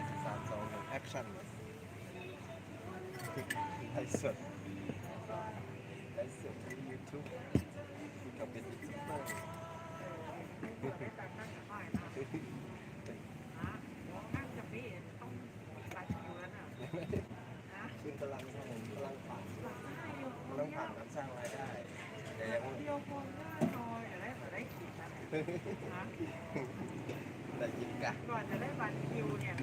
5 4 3 2 1แอคชั่นไลฟ์สดไลฟ์สดในยูทูบที่เขาเป็นยูทูบเบอร์คุณกำลังครับผมกำลังผ่านการสร้างรายได้แต่ยังไม่ได้ยินกันก่อนจะได้บัตรคิวเนี่ย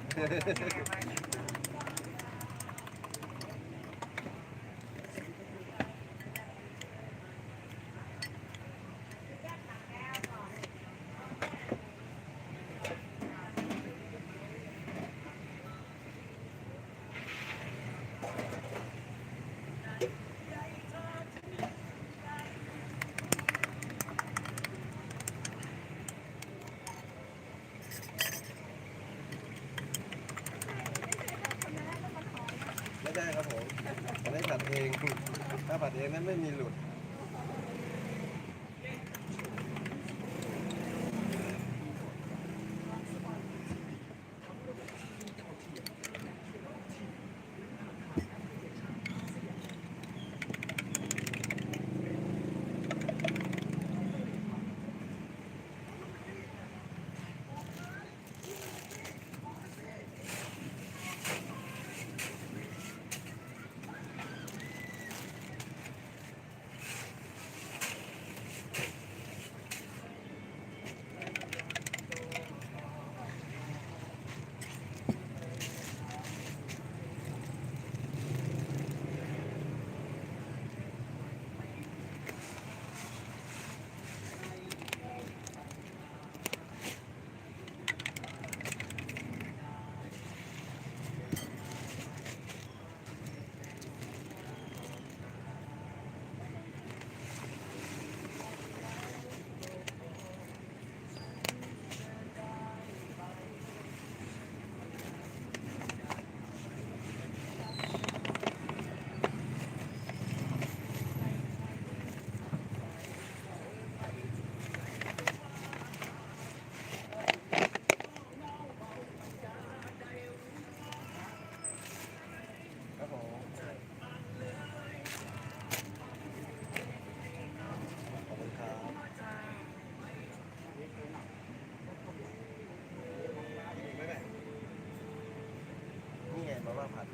ไม่ได้ครับผมผมได้ผัดเองถ้าผัดเองนั้นไม่มีหลุดครับผมขอบคุณครับไม่นี่ไงมาม่าผัด